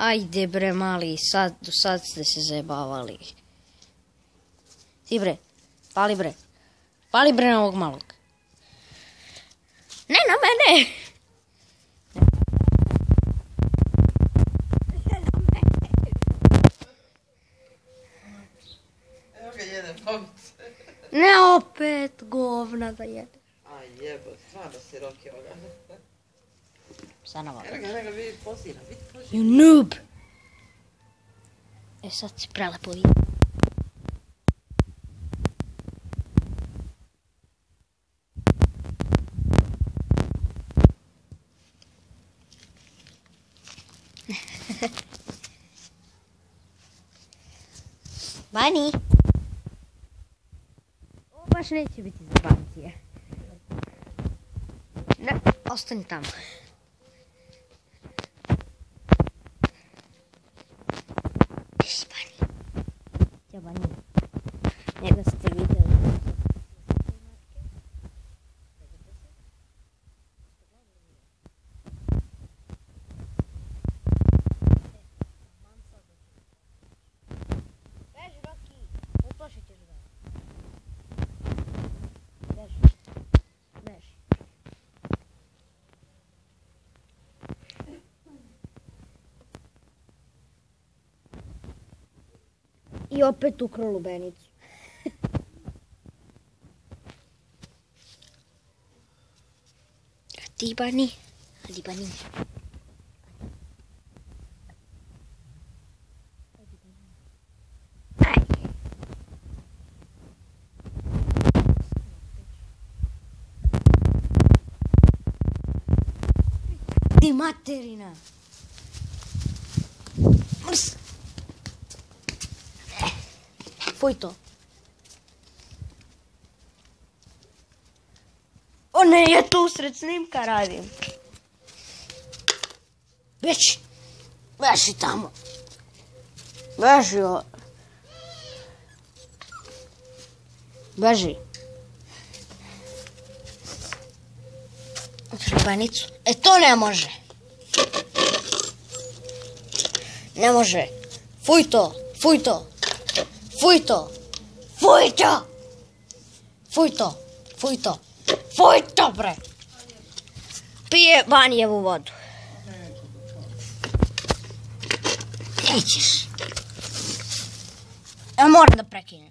Ajde bre mali, do sad ste se zajebavali. Ti bre, pali bre. Pali bre na ovog malog. Ne na mene! Evo ga jede babice. Ne opet govna da jede. Aj jebo, stvarno si Roki ovoga. Sad na ovako. Evo ga, vidi pozira, vidi pozira. You noob! E sad si prelepo vidi. Bani! Ovo baš neće biti za bancije. Ne, ostani tamo. Beži, Bani. Ćao, Bani. Njega ste vidjeli. Beži, Roki. Uplašit ćeš ga. Beži. Beži. I opet ukrao lubenicu. A ti, Bani? Hadi, Bani. Ti materina. Mrs. Fuj to. O ne, ja tu usred snimka radim. Beži. Beži tamo. Beži o. Beži. Lubenicu. E to ne može. Ne može. Fuj to. Fuj to. Fuj to. Fuj to. Fuj to. Fuj to. Fuj to, bre. Pije Banijevu vodu. Nećeš. Ja moram da prekinem.